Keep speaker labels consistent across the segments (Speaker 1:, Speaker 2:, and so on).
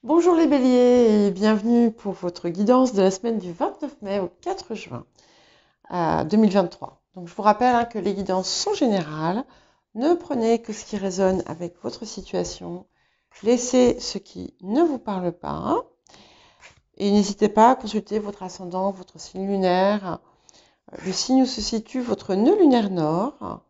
Speaker 1: Bonjour les béliers et bienvenue pour votre guidance de la semaine du 29 mai au 4 juin 2023. Donc je vous rappelle que les guidances sont générales, ne prenez que ce qui résonne avec votre situation, laissez ce qui ne vous parle pas et n'hésitez pas à consulter votre ascendant, votre signe lunaire, le signe où se situe votre nœud lunaire nord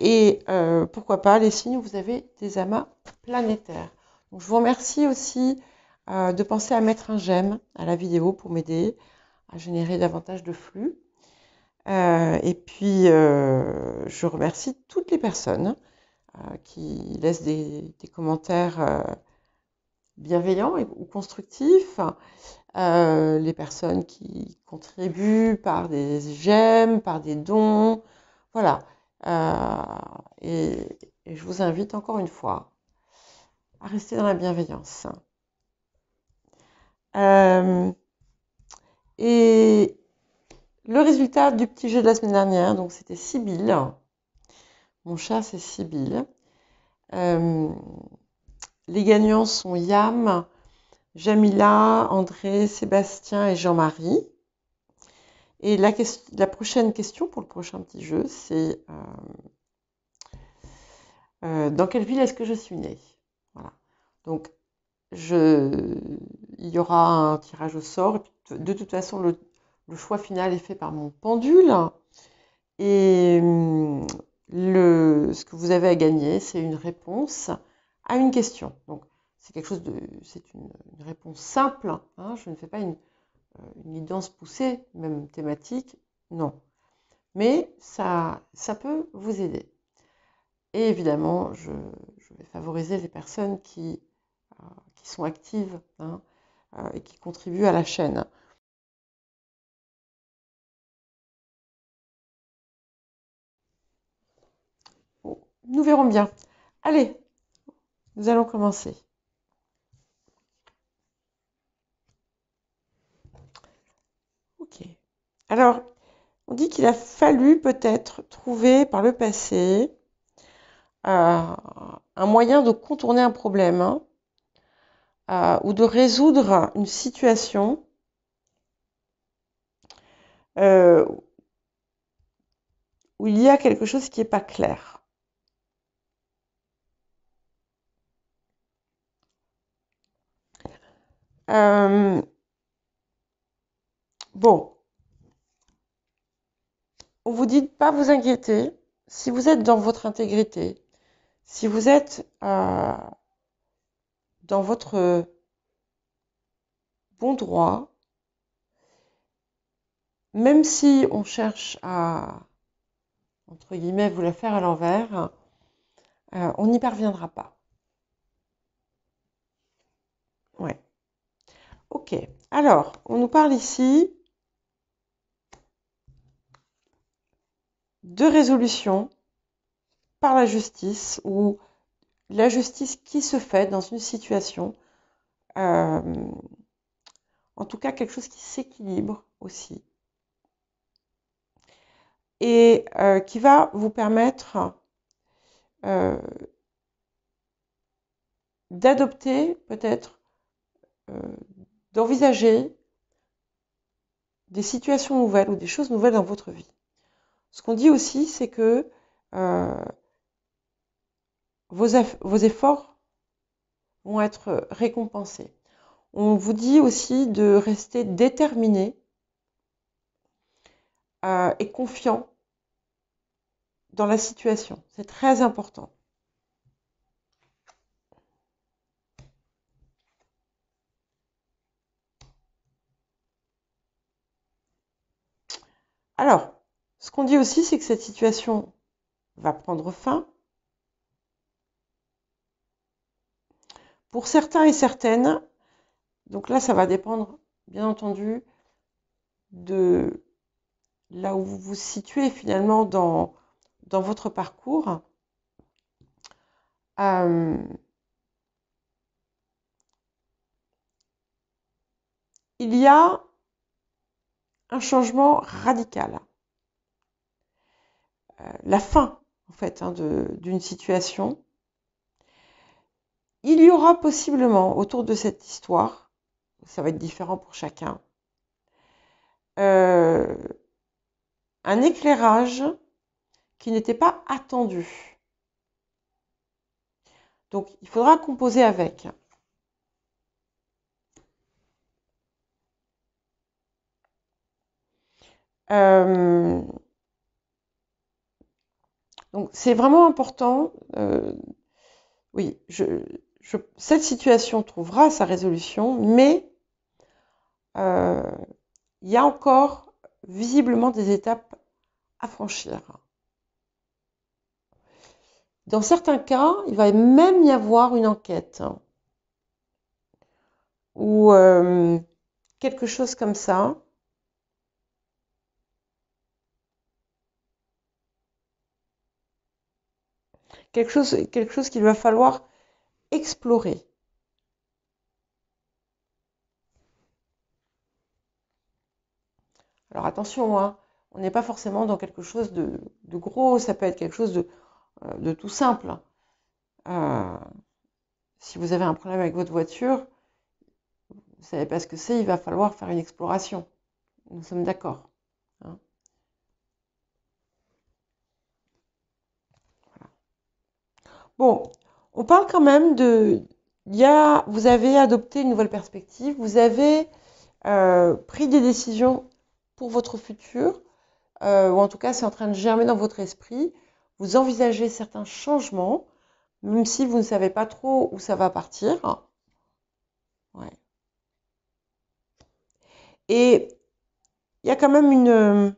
Speaker 1: et pourquoi pas les signes où vous avez des amas planétaires. Donc, je vous remercie aussi de penser à mettre un j'aime à la vidéo pour m'aider à générer davantage de flux. Et puis, je remercie toutes les personnes qui laissent des commentaires bienveillants ou constructifs, les personnes qui contribuent par des j'aime, par des dons, voilà. Et je vous invite encore une fois à rester dans la bienveillance. Et le résultat du petit jeu de la semaine dernière, donc c'était Sibylle. Mon chat, c'est Sibylle. Les gagnants sont Yam, Jamila, André, Sébastien et Jean-Marie. Et la prochaine question pour le prochain petit jeu, c'est dans quelle ville est-ce que je suis née? Voilà. Donc, il y aura un tirage au sort. Et puis, de toute façon, le choix final est fait par mon pendule. Et ce que vous avez à gagner, c'est une réponse à une question. Donc, c'est une réponse simple. Hein, je ne fais pas une guidance poussée, même thématique. Non. Mais ça peut vous aider. Et évidemment, je vais favoriser les personnes qui sont actives et qui contribuent à la chaîne. Bon, nous verrons bien. Allez, nous allons commencer. Ok. Alors, on dit qu'il a fallu peut-être trouver par le passé un moyen de contourner un problème ou de résoudre une situation où il y a quelque chose qui n'est pas clair. Bon, on vous dit de ne pas vous inquiéter. Si vous êtes dans votre intégrité, si vous êtes dans votre bon droit, même si on cherche à, entre guillemets, vous la faire à l'envers, on n'y parviendra pas. Ouais. Ok. Alors, on nous parle ici de résolution par la justice ou la justice qui se fait dans une situation, en tout cas quelque chose qui s'équilibre aussi et qui va vous permettre d'adopter peut-être, d'envisager des situations nouvelles ou des choses nouvelles dans votre vie. Ce qu'on dit aussi, c'est que vos efforts vont être récompensés. On vous dit aussi de rester déterminé et confiant dans la situation. C'est très important. Alors, ce qu'on dit aussi, c'est que cette situation va prendre fin. Pour certains et certaines, donc là, ça va dépendre, bien entendu, de là où vous vous situez finalement dans votre parcours. Il y a un changement radical. La fin, en fait, d'une situation. il y aura possiblement autour de cette histoire, ça va être différent pour chacun, un éclairage qui n'était pas attendu. Donc, il faudra composer avec. Donc, c'est vraiment important. Oui, cette situation trouvera sa résolution, mais il y a encore visiblement des étapes à franchir. Dans certains cas, il va même y avoir une enquête ou quelque chose comme ça. Quelque chose qu'il va falloir explorer. Alors attention, hein, on n'est pas forcément dans quelque chose de gros, ça peut être quelque chose de tout simple. Si vous avez un problème avec votre voiture, vous ne savez pas ce que c'est, il va falloir faire une exploration. Nous sommes d'accord. Hein. Voilà. Bon, on parle quand même vous avez adopté une nouvelle perspective, vous avez pris des décisions pour votre futur, ou en tout cas c'est en train de germer dans votre esprit, vous envisagez certains changements, même si vous ne savez pas trop où ça va partir. Ouais. Et il y a quand même une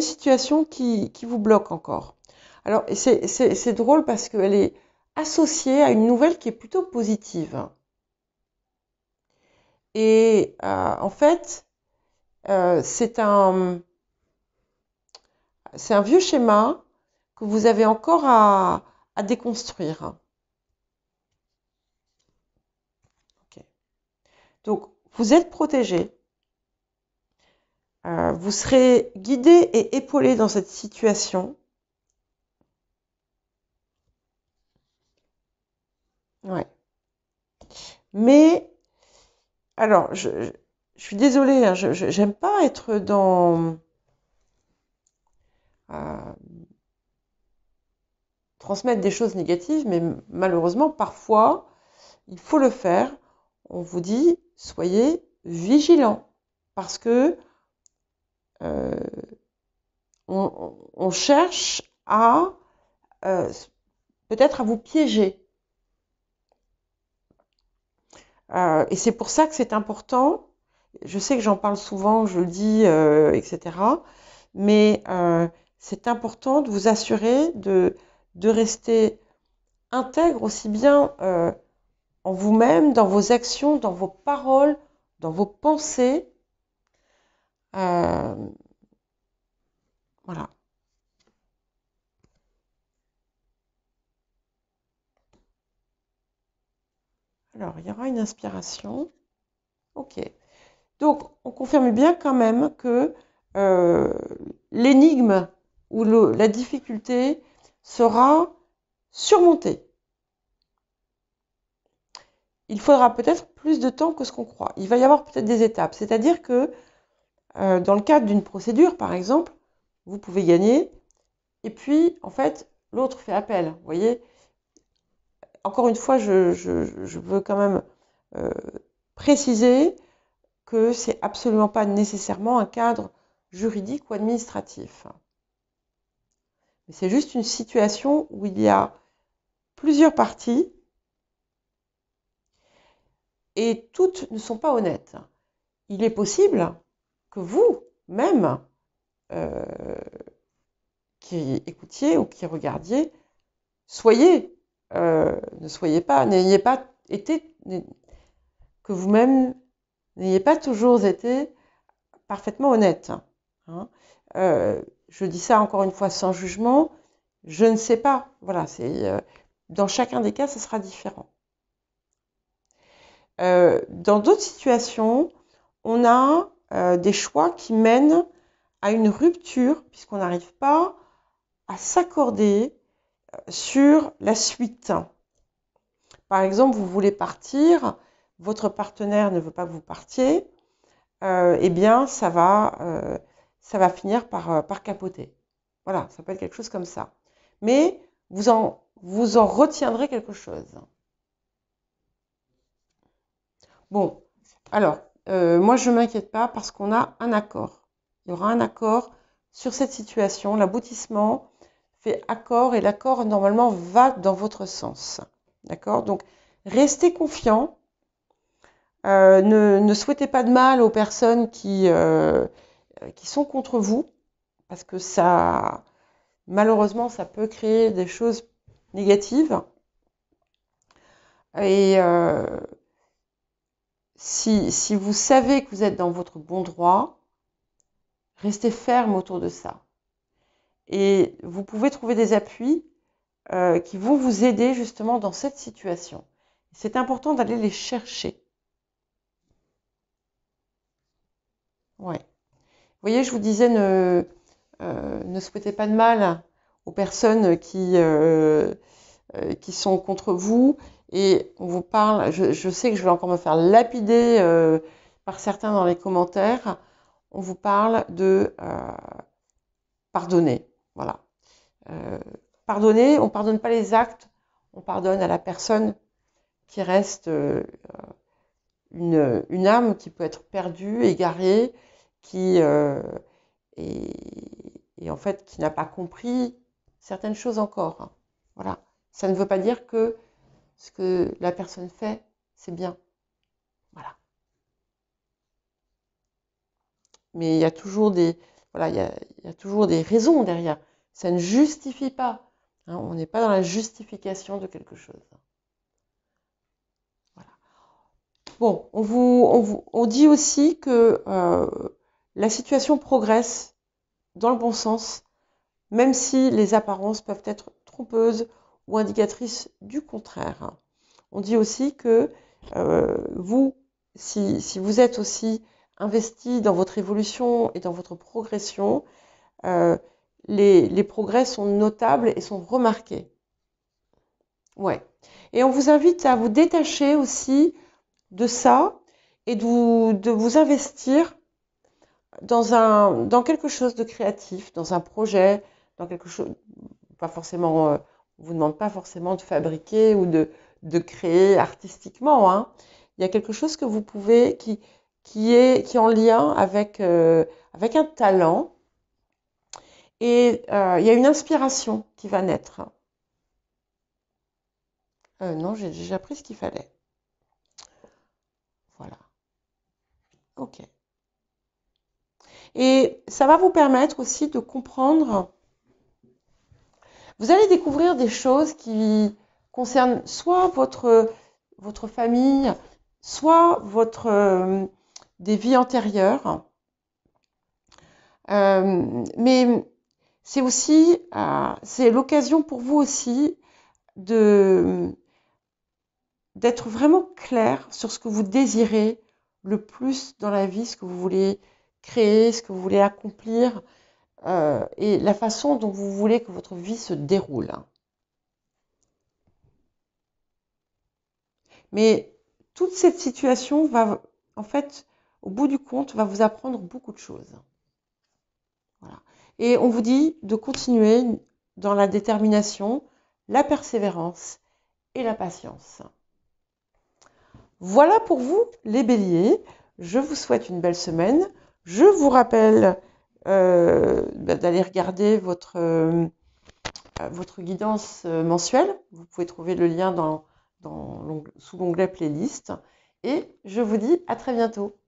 Speaker 1: situation qui vous bloque encore. Alors, c'est drôle parce qu'elle est associée à une nouvelle qui est plutôt positive. Et en fait, c'est un vieux schéma que vous avez encore à déconstruire. Okay. Donc, vous êtes protégé. Vous serez guidé et épaulé dans cette situation. Ouais. Mais, alors, je suis désolée, hein, j'aime pas être dans transmettre des choses négatives, mais malheureusement, parfois, il faut le faire. On vous dit, soyez vigilants, parce que on cherche à peut-être à vous piéger. Et c'est pour ça que c'est important. Je sais que j'en parle souvent, je le dis, etc. Mais c'est important de vous assurer de rester intègre aussi bien en vous-même, dans vos actions, dans vos paroles, dans vos pensées. Voilà. Alors, il y aura une inspiration. Ok. Donc, on confirme bien quand même que l'énigme ou la difficulté sera surmontée. Il faudra peut-être plus de temps que ce qu'on croit. Il va y avoir peut-être des étapes. C'est-à-dire que dans le cadre d'une procédure, par exemple, vous pouvez gagner et puis, en fait, l'autre fait appel. Vous voyez, encore une fois, je veux quand même préciser que c'est absolument pas nécessairement un cadre juridique ou administratif. Mais c'est juste une situation où il y a plusieurs parties et toutes ne sont pas honnêtes. Il est possible que vous-même, qui écoutiez ou qui regardiez, n'ayez pas été, que vous-même n'ayez pas toujours été parfaitement honnête. Hein. Je dis ça encore une fois sans jugement. Je ne sais pas. Voilà, dans chacun des cas, ce sera différent. Dans d'autres situations, on a des choix qui mènent à une rupture, puisqu'on n'arrive pas à s'accorder sur la suite. Par exemple, vous voulez partir, votre partenaire ne veut pas que vous partiez, eh bien, ça va finir par capoter. Voilà, ça peut être quelque chose comme ça. Mais vous en retiendrez quelque chose. Bon, alors, moi, je ne m'inquiète pas parce qu'on a un accord. Il y aura un accord sur cette situation. L'aboutissement fait accord et l'accord, normalement, va dans votre sens. D'accord? Donc, restez confiant. Ne souhaitez pas de mal aux personnes qui sont contre vous, parce que ça, malheureusement, ça peut créer des choses négatives. Et si vous savez que vous êtes dans votre bon droit, restez ferme autour de ça. Et vous pouvez trouver des appuis qui vont vous aider justement dans cette situation. C'est important d'aller les chercher. Ouais. Vous voyez, je vous disais, ne souhaitez pas de mal aux personnes qui sont contre vous. Et on vous parle, je sais que je vais encore me faire lapider par certains dans les commentaires. On vous parle de pardonner. Voilà. Pardonner, on ne pardonne pas les actes, on pardonne à la personne qui reste une âme qui peut être perdue, égarée, qui et en fait qui n'a pas compris certaines choses encore. Voilà. Ça ne veut pas dire que ce que la personne fait, c'est bien. Voilà. Mais il y a toujours des, voilà, il y a toujours des raisons derrière. Ça ne justifie pas. Hein, on n'est pas dans la justification de quelque chose. Voilà. Bon, on dit aussi que la situation progresse dans le bon sens, même si les apparences peuvent être trompeuses ou indicatrices du contraire. On dit aussi que vous, si vous êtes aussi investi dans votre évolution et dans votre progression, les progrès sont notables et sont remarqués. Ouais. Et on vous invite à vous détacher aussi de ça et de vous investir dans quelque chose de créatif, dans un projet, dans quelque chose, pas forcément, on vous demande pas forcément de fabriquer ou de créer artistiquement, hein. Il y a quelque chose que vous pouvez, qui est en lien avec un talent, et il y a une inspiration qui va naître. Non, j'ai déjà pris ce qu'il fallait. Voilà. Ok. Et ça va vous permettre aussi de comprendre. Vous allez découvrir des choses qui concernent soit votre famille, soit des vies antérieures. Mais c'est aussi, c'est l'occasion pour vous aussi d'être vraiment clair sur ce que vous désirez le plus dans la vie, ce que vous voulez créer, ce que vous voulez accomplir, et la façon dont vous voulez que votre vie se déroule. Mais toute cette situation va, en fait, au bout du compte, va vous apprendre beaucoup de choses. Voilà. Et on vous dit de continuer dans la détermination, la persévérance et la patience. Voilà pour vous, les béliers. Je vous souhaite une belle semaine. Je vous rappelle d'aller regarder votre guidance mensuelle. Vous pouvez trouver le lien sous l'onglet playlist. Et je vous dis à très bientôt.